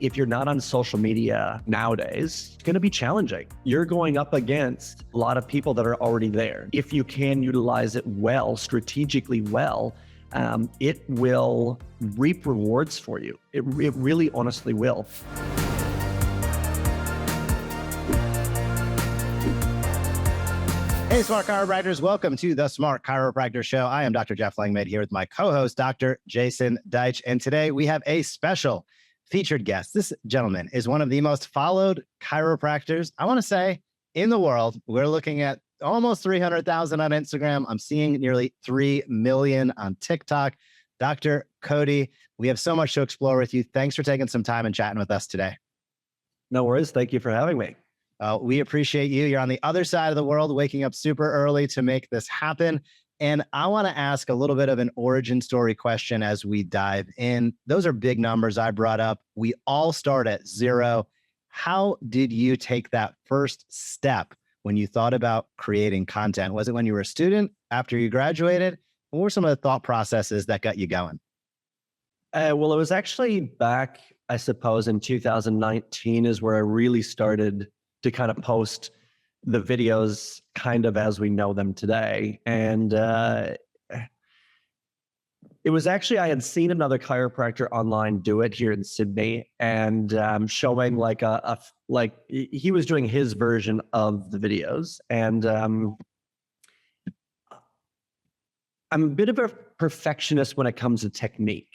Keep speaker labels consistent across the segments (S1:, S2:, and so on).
S1: If you're not on social media nowadays, it's going to be challenging. You're going up against a lot of people that are already there. If you can utilize it well, strategically well, it will reap rewards for you. It really honestly will.
S2: Hey, Smart Chiropractors. Welcome to the Smart Chiropractor Show. I am Dr. Jeff Langmaid here with my co-host, Dr. Jason Deitch. And today we have a special featured guest. This gentleman is one of the most followed chiropractors, I want to say, in the world. We're looking at almost 300,000 on Instagram. I'm seeing nearly 3 million on TikTok. Dr. Cody, we have so much to explore with you. Thanks for taking some time and chatting with us today.
S1: No worries. Thank you for having me.
S2: We appreciate you. You're on the other side of the world, waking up super early to make this happen. And I want to ask a little bit of an origin story question as we dive in. Those are big numbers I brought up. We all start at zero. How did you take that first step when you thought about creating content? Was it when you were a student, after you graduated? What were some of the thought processes that got you going?
S1: Well, it was actually back, I suppose, in 2019 is where I really started to kind of post the videos kind of as we know them today. And it was actually, I had seen another chiropractor online do it here in Sydney, and showing like like he was doing his version of the videos. And I'm a bit of a perfectionist when it comes to technique.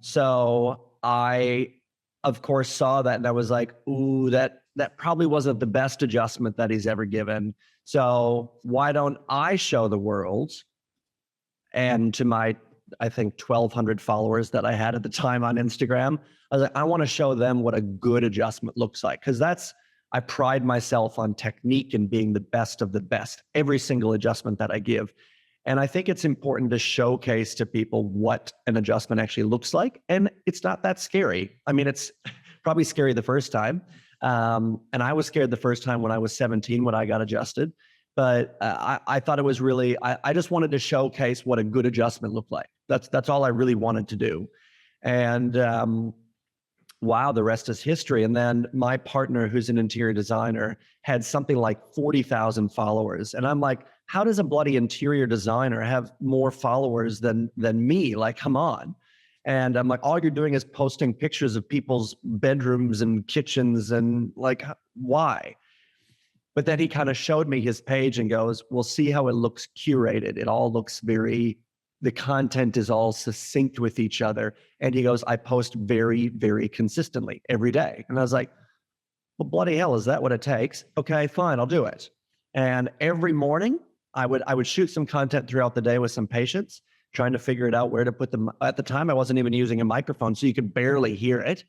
S1: So I, of course, saw that and I was like, ooh, that probably wasn't the best adjustment that he's ever given. So why don't I show the world, and to my, I think 1,200 followers that I had at the time on Instagram, I was like, I want to show them what a good adjustment looks like. Because I pride myself on technique and being the best of the best, every single adjustment that I give. And I think it's important to showcase to people what an adjustment actually looks like. And it's not that scary. I mean, it's probably scary the first time. And I was scared the first time when I was 17 when I got adjusted. But I thought it was really, I just wanted to showcase what a good adjustment looked like. That's all I really wanted to do. And wow, the rest is history. And then my partner, who's an interior designer, had something like 40,000 followers. And I'm like, how does a bloody interior designer have more followers than me? Like, come on. And I'm like, all you're doing is posting pictures of people's bedrooms and kitchens, and like, why? But then he kind of showed me his page and goes, we'll see how it looks curated. It all looks the content is all succinct with each other. And he goes, I post very, very consistently every day. And I was like, well, bloody hell, is that what it takes? Okay, fine, I'll do it. And every morning I would shoot some content throughout the day with some patients, trying to figure it out where to put them. At the time, I wasn't even using a microphone, so you could barely hear it.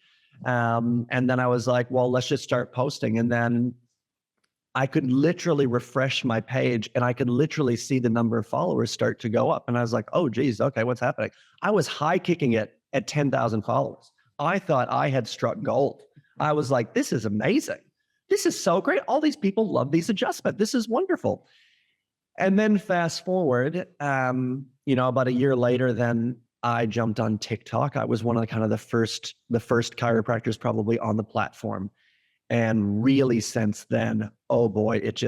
S1: And then I was like, well, let's just start posting. And then I could literally refresh my page and I could literally see the number of followers start to go up. And I was like, oh, geez, okay, what's happening? I was high kicking it at 10,000 followers. I thought I had struck gold. I was like, this is amazing. This is so great. All these people love these adjustments. This is wonderful. And then fast forward, about a year later, then I jumped on TikTok. I was one of the first chiropractors probably on the platform. And really since then, oh boy, it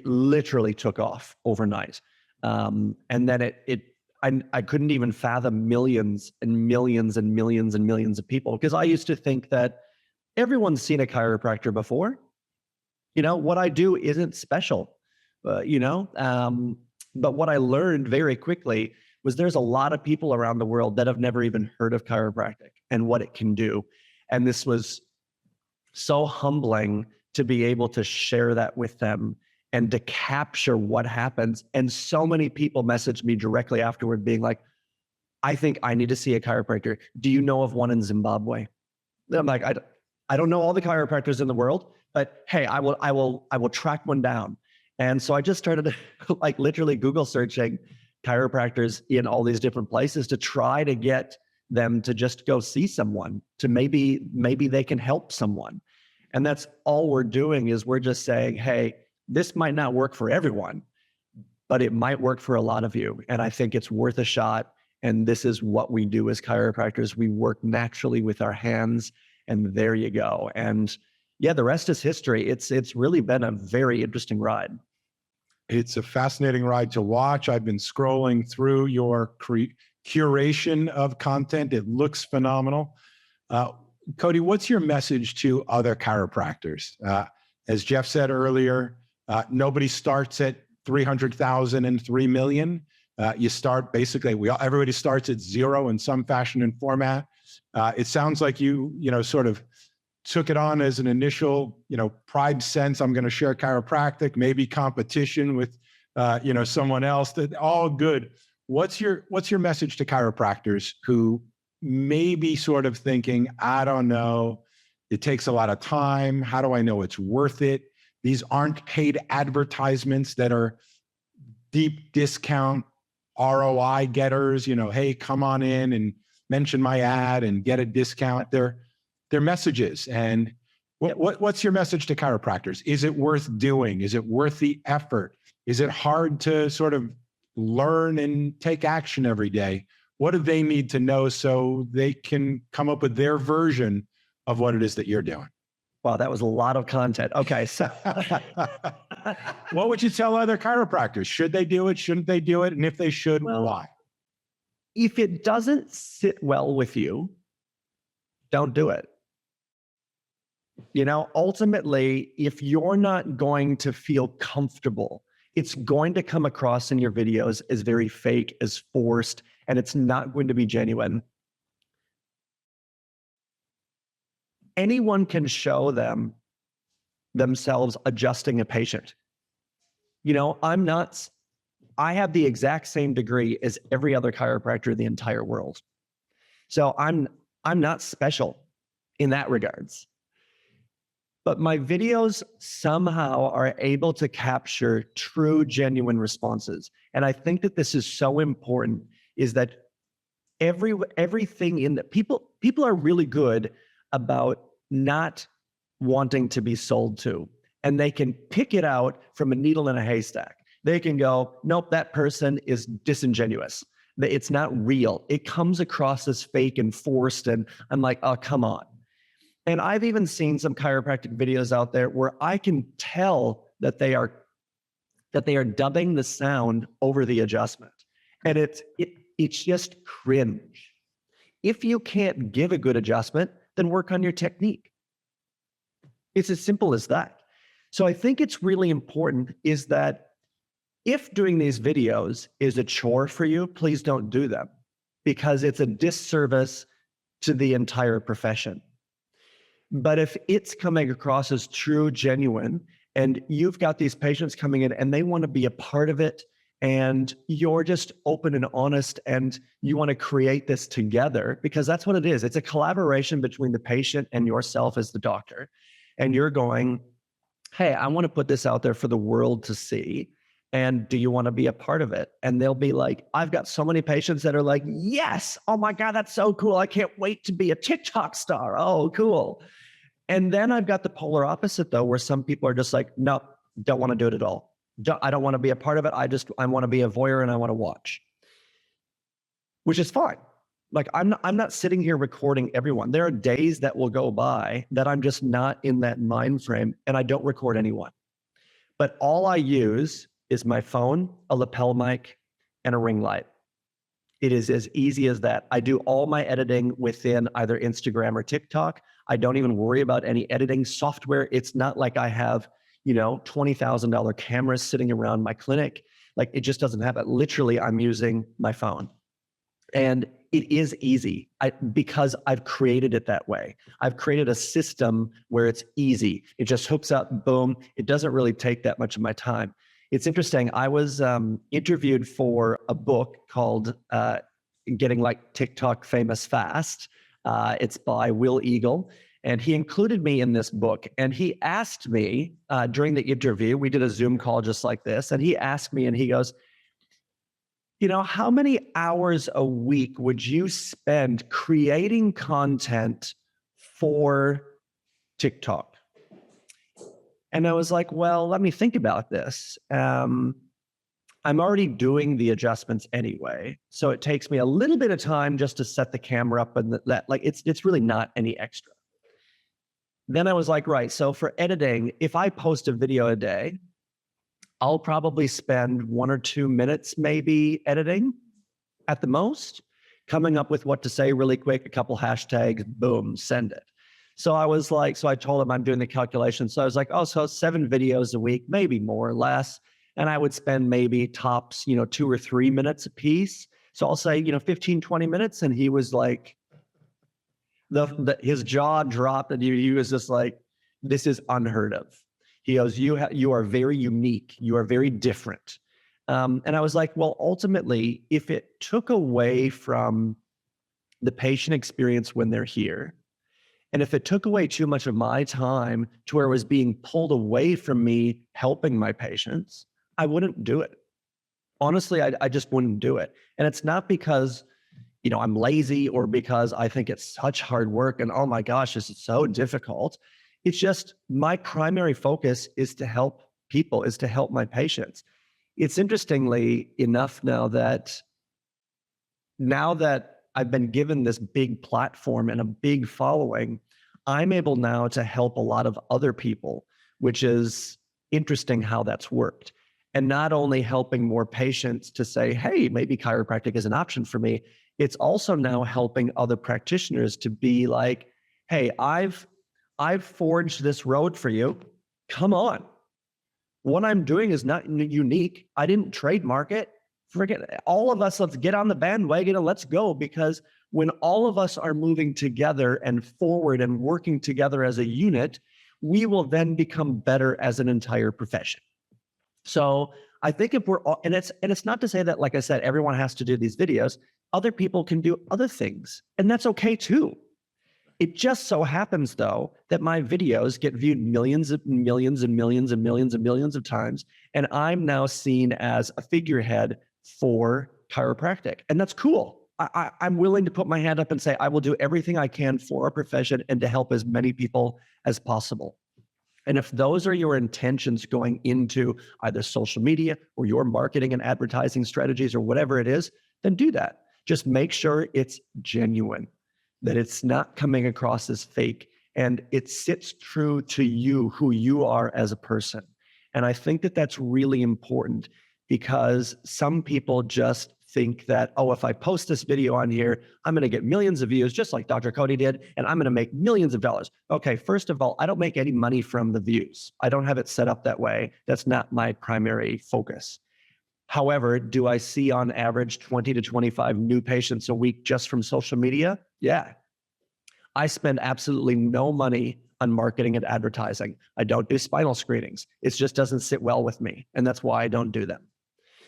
S1: literally took off overnight. And then I couldn't even fathom millions and millions and millions and millions of people, because I used to think that everyone's seen a chiropractor before. What I do isn't special. But what I learned very quickly was there's a lot of people around the world that have never even heard of chiropractic and what it can do. And this was so humbling to be able to share that with them and to capture what happens. And so many people messaged me directly afterward being like, I think I need to see a chiropractor. Do you know of one in Zimbabwe? I'm like, I don't know all the chiropractors in the world, but hey, I will track one down. And so I just started like literally Google searching chiropractors in all these different places to try to get them to just go see someone, to maybe they can help someone. And that's all we're doing, is we're just saying, hey, this might not work for everyone, but it might work for a lot of you. And I think it's worth a shot. And this is what we do as chiropractors. We work naturally with our hands and there you go. And yeah, the rest is history. It's really been a very interesting ride.
S3: It's a fascinating ride to watch. I've been scrolling through your curation of content. It looks phenomenal. Cody, what's your message to other chiropractors? As Jeff said earlier, nobody starts at 300,000 and 3 million. You start basically, everybody starts at zero in some fashion and format. It sounds like you sort of took it on as an initial, pride sense. I'm going to share chiropractic, maybe competition with, someone else. That all good. What's your message to chiropractors who may be sort of thinking, I don't know, it takes a lot of time. How do I know it's worth it? These aren't paid advertisements that are deep discount ROI getters. Hey, come on in and mention my ad and get a discount. They're messages. And what's your message to chiropractors? Is it worth doing? Is it worth the effort? Is it hard to sort of learn and take action every day? What do they need to know so they can come up with their version of what it is that you're doing?
S1: Wow, that was a lot of content. Okay, so
S3: what would you tell other chiropractors? Should they do it? Shouldn't they do it? And if they should, why?
S1: If it doesn't sit well with you, don't do it. Ultimately, if you're not going to feel comfortable, it's going to come across in your videos as very fake, as forced, and it's not going to be genuine. Anyone can show themselves adjusting a patient. I have the exact same degree as every other chiropractor in the entire world. So I'm not special in that regards. But my videos somehow are able to capture true, genuine responses. And I think that this is so important, is that everything in the people are really good about not wanting to be sold to. And they can pick it out from a needle in a haystack. They can go, nope, that person is disingenuous. It's not real. It comes across as fake and forced. And I'm like, oh, come on. And I've even seen some chiropractic videos out there where I can tell that they are dubbing the sound over the adjustment. And it's just cringe. If you can't give a good adjustment, then work on your technique. It's as simple as that. So I think it's really important is that if doing these videos is a chore for you, please don't do them, because it's a disservice to the entire profession. But if it's coming across as true, genuine, and you've got these patients coming in and they want to be a part of it, and you're just open and honest, and you want to create this together, because that's what it is. It's a collaboration between the patient and yourself as the doctor. And you're going, hey, I want to put this out there for the world to see. And do you want to be a part of it? And they'll be like, I've got so many patients that are like, yes, oh my God, that's so cool. I can't wait to be a TikTok star. Oh, cool. And then I've got the polar opposite though, where some people are just like, no, don't want to do it at all. I don't want to be a part of it. I want to be a voyeur and I want to watch, which is fine. Like I'm not sitting here recording everyone. There are days that will go by that I'm just not in that mind frame and I don't record anyone. But all I use is my phone, a lapel mic, and a ring light. It is as easy as that. I do all my editing within either Instagram or TikTok. I don't even worry about any editing software. It's not like I have, $20,000 cameras sitting around my clinic. Like it just doesn't have it. Literally, I'm using my phone. And it is easy because I've created it that way. I've created a system where it's easy. It just hooks up, boom. It doesn't really take that much of my time. It's interesting. I was interviewed for a book called Getting Like TikTok Famous Fast. It's by Will Eagle. And he included me in this book. And he asked me during the interview, we did a Zoom call just like this. And he asked me and he goes, how many hours a week would you spend creating content for TikTok? And I was like, well, let me think about this. I'm already doing the adjustments anyway. So it takes me a little bit of time just to set the camera up and that, like, it's really not any extra. then I was like, right. So for editing, if I post a video a day, I'll probably spend 1 or 2 minutes maybe editing at the most, coming up with what to say really quick, a couple hashtags, boom, send it. So I was like, so I told him I'm doing the calculation. So I was like, oh, so 7 videos a week, maybe more or less. And I would spend maybe tops, 2 or 3 minutes a piece. So I'll say, 15, 20 minutes. And he was like, his jaw dropped and he was just like, this is unheard of. He goes, you are very unique. You are very different. And I was like, well, ultimately, if it took away from the patient experience when they're here, and if it took away too much of my time to where it was being pulled away from me helping my patients, I wouldn't do it. Honestly, I just wouldn't do it. And it's not because, I'm lazy or because I think it's such hard work and oh my gosh, this is so difficult. It's just my primary focus is to help people, is to help my patients. It's interestingly enough now that I've been given this big platform and a big following, I'm able now to help a lot of other people, which is interesting how that's worked. And not only helping more patients to say, hey, maybe chiropractic is an option for me, it's also now helping other practitioners to be like, hey, I've forged this road for you. Come on. What I'm doing is not unique. I didn't trademark it. Forget all of us. Let's get on the bandwagon and let's go. Because when all of us are moving together and forward and working together as a unit, we will then become better as an entire profession. So I think if we're all, and it's not to say that, like I said, everyone has to do these videos. Other people can do other things, and that's okay too. It just so happens, though, that my videos get viewed millions and millions and millions and millions and millions of times, and I'm now seen as a figurehead for chiropractic, and that's cool. I'm willing to put my hand up and say I will do everything I can for our profession and to help as many people as possible. And if those are your intentions going into either social media or your marketing and advertising strategies or whatever it is, then do that. Just make sure it's genuine, that it's not coming across as fake, and it sits true to you, who you are as a person. And I think that that's really important because some people just think that, oh, if I post this video on here, I'm going to get millions of views, just like Dr. Cody did, and I'm going to make millions of dollars. Okay, first of all, I don't make any money from the views. I don't have it set up that way. That's not my primary focus. However, do I see on average 20 to 25 new patients a week just from social media? Yeah. I spend absolutely no money on marketing and advertising. I don't do spinal screenings. It just doesn't sit well with me, and that's why I don't do them.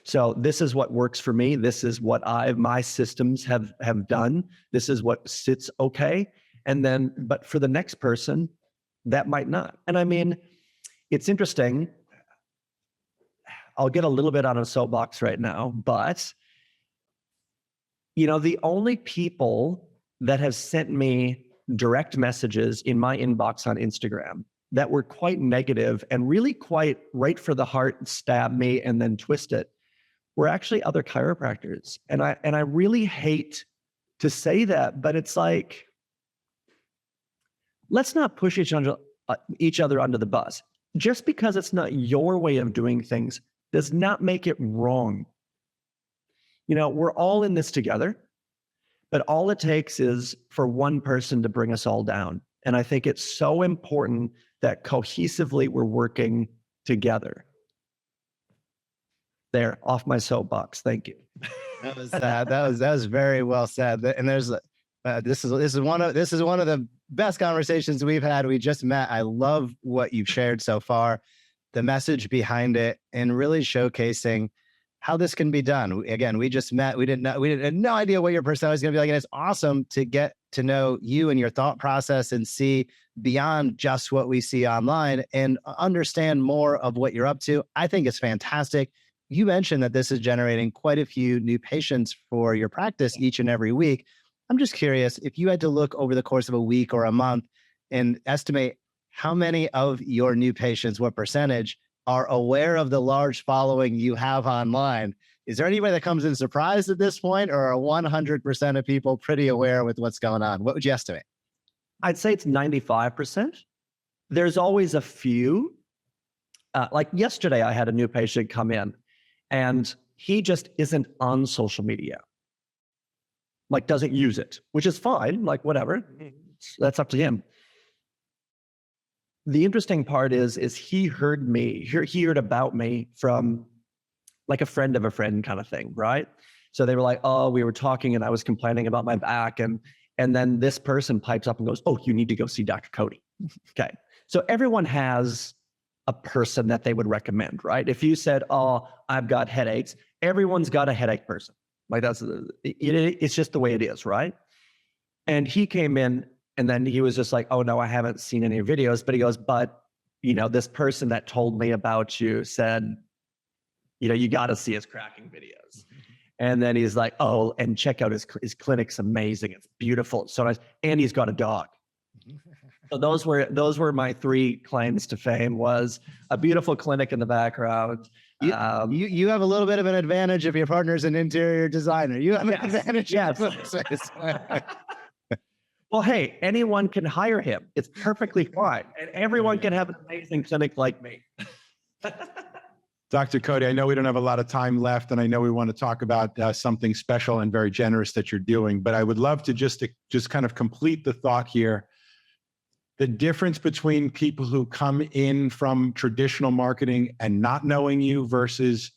S1: So this is what works for me. This is what my systems have done. This is what sits okay. And then, but for the next person, that might not. And I mean, it's interesting. I'll get a little bit on a soapbox right now, but the only people that have sent me direct messages in my inbox on Instagram that were quite negative and really quite right for the heart, stab me and then twist it, were actually other chiropractors. And I really hate to say that, but it's like, let's not push each other under the bus. Just because it's not your way of doing things does not make it wrong. We're all in this together, but all it takes is for one person to bring us all down. And I think it's so important that cohesively we're working together. There, off my soapbox. Thank you.
S2: That was very well said. And there's this is one of the best conversations we've had. We just met. I love what you've shared so far, the message behind it, and really showcasing how this can be done. Again, we just met. We had no idea what your personality is going to be like, and it's awesome to get to know you and your thought process and see beyond just what we see online and understand more of what you're up to. I think it's fantastic. You mentioned that this is generating quite a few new patients for your practice each and every week. I'm just curious if you had to look over the course of a week or a month and estimate how many of your new patients, what percentage are aware of the large following you have online. Is there anybody that comes in surprised at this point, or are 100% of people pretty aware with what's going on? What would you estimate?
S1: I'd say it's 95%. there's always a few. Like yesterday, I had a new patient come in and he just isn't on social media, like doesn't use it, which is fine, like whatever. That's up to him. The interesting part is he heard about me from like a friend of a friend kind of thing, right? So they were like, oh, we were talking and I was complaining about my back. And then this person pipes up and goes, oh, you need to go see Dr. Cody. Okay. So everyone has a person that they would recommend, right? If you said, oh, I've got headaches, everyone's got a headache person. Like it's just the way it is, right? And he came in and then he was just like, oh no, I haven't seen any videos. But he goes, but this person that told me about you said, you got to see his cracking videos. And then he's like, oh, and check out his clinic's amazing. It's beautiful. It's so nice. And he's got a dog. So those were my 3 claims to fame: was a beautiful clinic in the background.
S2: You have a little bit of an advantage if your partner's an interior designer. You have an advantage.
S1: Yes. Well, hey, anyone can hire him. It's perfectly fine. And everyone can have an amazing clinic like me.
S3: Dr. Cody, I know we don't have a lot of time left, and I know we want to talk about something special and very generous that you're doing, but I would love to just kind of complete the thought here. The difference between people who come in from traditional marketing and not knowing you versus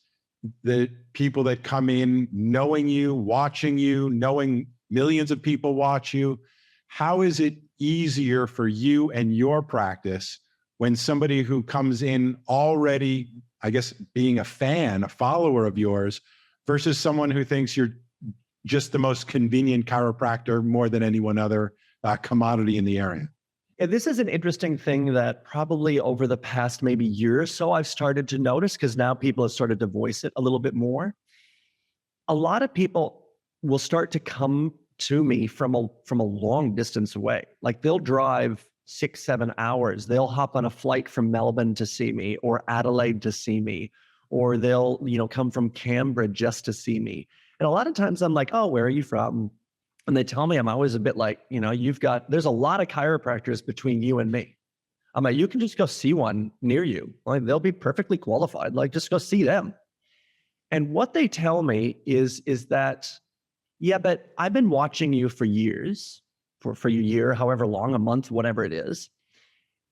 S3: the people that come in knowing you, watching you, knowing millions of people watch you. How is it easier for you and your practice when somebody who comes in already, I guess, being a fan, a follower of yours, versus someone who thinks you're just the most convenient chiropractor more than anyone other commodity in the area?
S1: Yeah, this is an interesting thing that probably over the past maybe year or so I've started to notice, because now people have started to voice it a little bit more. A lot of people will start to come to me from a long distance away. Like they'll drive 6-7 hours. They'll hop on a flight from Melbourne to see me, or Adelaide to see me, or they'll come from Canberra just to see me. And a lot of times I'm like, oh, where are you from? And they tell me, I'm always a bit like, there's a lot of chiropractors between you and me. I'm like, you can just go see one near you. Like they'll be perfectly qualified. Like just go see them. And what they tell me is that, yeah, but I've been watching you for years, for a year, however long, a month, whatever it is.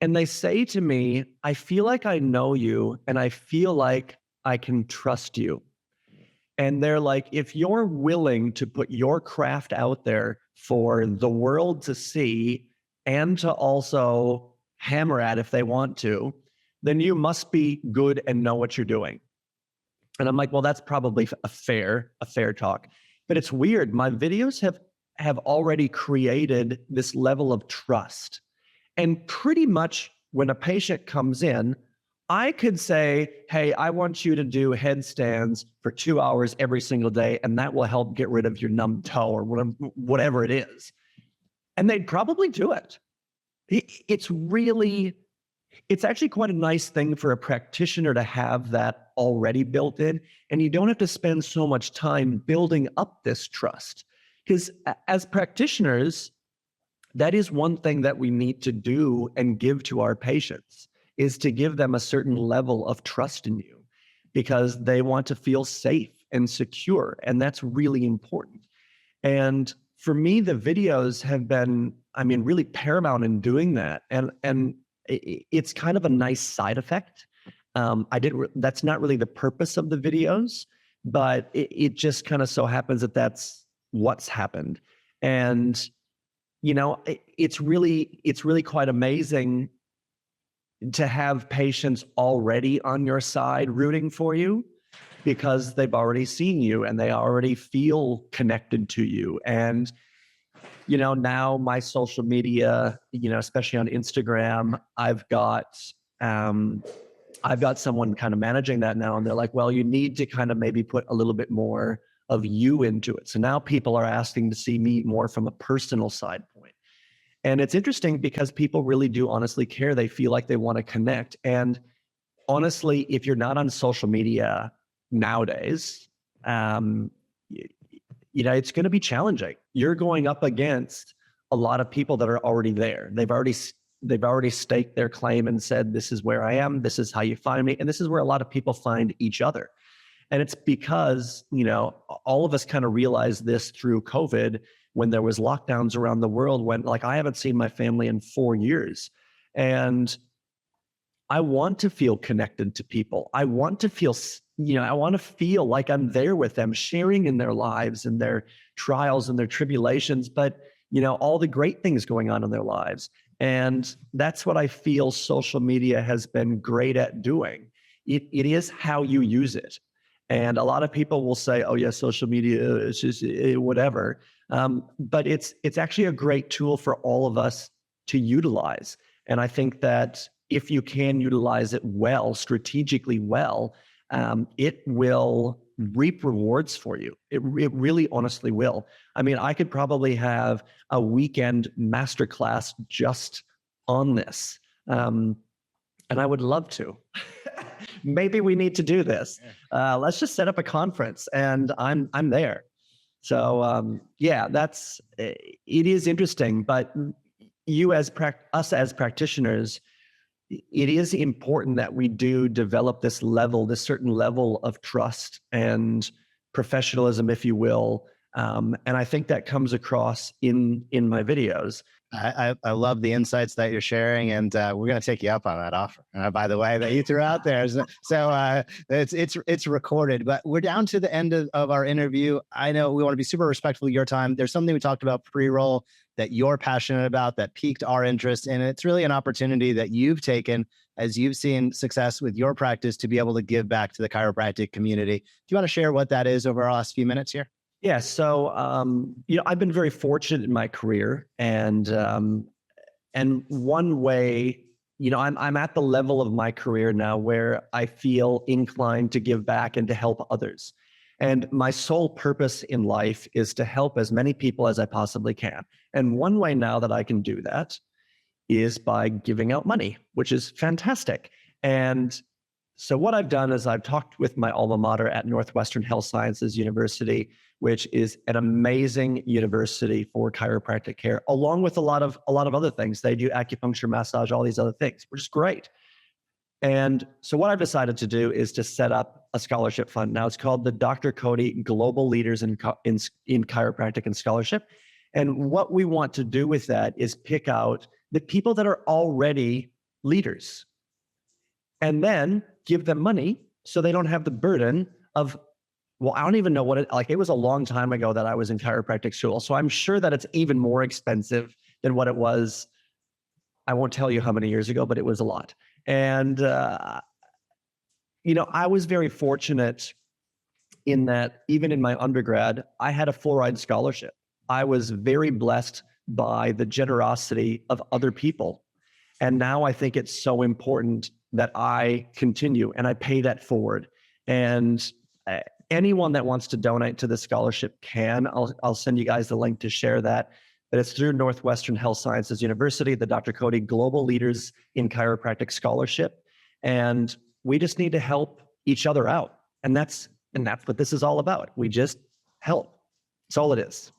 S1: And they say to me, I feel like I know you and I feel like I can trust you. And they're like, if you're willing to put your craft out there for the world to see and to also hammer at if they want to, then you must be good and know what you're doing. And I'm like, well, that's probably a fair talk. But it's weird. My videos have already created this level of trust. And pretty much when a patient comes in, I could say, hey, I want you to do headstands for 2 hours every single day, and that will help get rid of your numb toe or whatever it is. And they'd probably do it. It's actually quite a nice thing for a practitioner to have that already built in, and you don't have to spend so much time building up this trust. Because as practitioners, that is one thing that we need to do and give to our patients, is to give them a certain level of trust in you, because they want to feel safe and secure. And that's really important. And for me, the videos have been, really paramount in doing that. And it's kind of a nice side effect. That's not really the purpose of the videos, but it just kind of so happens that that's what's happened. And, it's really quite amazing to have patients already on your side rooting for you, because they've already seen you and they already feel connected to you. And, now my social media, especially on Instagram, I've got someone kind of managing that now. And they're like, well, you need to kind of maybe put a little bit more of you into it. So now people are asking to see me more from a personal side point. And it's interesting because people really do honestly care. They feel like they want to connect. And honestly, if you're not on social media nowadays, it's going to be challenging. You're going up against a lot of people that are already there. They've already they've already staked their claim and said, this is where I am, this is how you find me, and this is where a lot of people find each other. And it's because, all of us kind of realized this through COVID when there was lockdowns around the world, when like I haven't seen my family in 4 years. And I want to feel connected to people. I want to feel, I want to feel like I'm there with them, sharing in their lives and their trials and their tribulations, but all the great things going on in their lives. And that's what I feel social media has been great at doing. It is how you use it. And a lot of people will say, oh yeah, social media is just whatever. But it's actually a great tool for all of us to utilize. And I think that if you can utilize it well, strategically well, it will reap rewards for you. It really honestly will. I mean, I could probably have a weekend masterclass just on this. And I would love to. Maybe we need to do this. Let's just set up a conference and I'm there. So yeah, it is interesting, but us as practitioners, it is important that we do develop this certain level of trust and professionalism, if you will. And I think that comes across in my videos.
S2: I love the insights that you're sharing, and we're going to take you up on that offer, by the way, that you threw out there. So it's recorded, but we're down to the end of our interview. I know we want to be super respectful of your time. There's something we talked about pre-roll that you're passionate about that piqued our interest, and it's really an opportunity that you've taken as you've seen success with your practice to be able to give back to the chiropractic community. Do you want to share what that is over our last few minutes here?
S1: Yeah. So, I've been very fortunate in my career, and one way, I'm at the level of my career now where I feel inclined to give back and to help others. And my sole purpose in life is to help as many people as I possibly can. And one way now that I can do that is by giving out money, which is fantastic. And so what I've done is I've talked with my alma mater at Northwestern Health Sciences University, which is an amazing university for chiropractic care, along with a lot of other things. They do acupuncture, massage, all these other things, which is great. And so what I've decided to do is to set up a scholarship fund. Now it's called the Dr. Cody Global Leaders in Chiropractic and Scholarship. And what we want to do with that is pick out the people that are already leaders and then give them money so they don't have the burden of, well, I don't even know it was a long time ago that I was in chiropractic school. So I'm sure that it's even more expensive than what it was. I won't tell you how many years ago, but it was a lot. And, I was very fortunate in that even in my undergrad, I had a full ride scholarship. I was very blessed by the generosity of other people. And now I think it's so important that I continue and I pay that forward. And anyone that wants to donate to the scholarship can. I'll send you guys the link to share that. But it's through Northwestern Health Sciences University, the Dr. Cody Global Leaders in Chiropractic Scholarship. And we just need to help each other out. And that's what this is all about. We just help. That's all it is.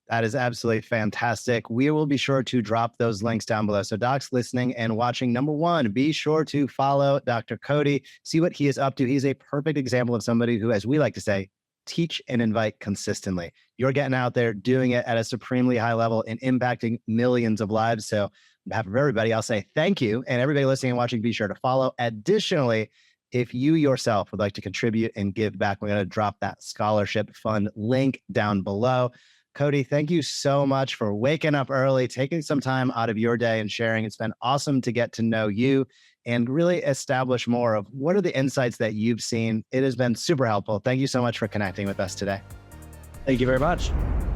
S2: That is absolutely fantastic. We will be sure to drop those links down below. So docs listening and watching, number one, be sure to follow Dr. Cody, see what he is up to. He's a perfect example of somebody who, as we like to say, teach and invite consistently. You're getting out there, doing it at a supremely high level and impacting millions of lives. So on behalf of everybody, I'll say thank you. And everybody listening and watching, be sure to follow. Additionally, if you yourself would like to contribute and give back, we're going to drop that scholarship fund link down below. Cody, thank you so much for waking up early, taking some time out of your day and sharing. It's been awesome to get to know you and really establish more of what are the insights that you've seen. It has been super helpful. Thank you so much for connecting with us today.
S1: Thank you very much.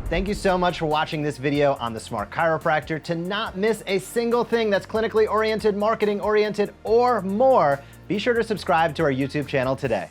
S2: Thank you so much for watching this video on The Smart Chiropractor. To not miss a single thing that's clinically oriented, marketing oriented, or more, be sure to subscribe to our YouTube channel today.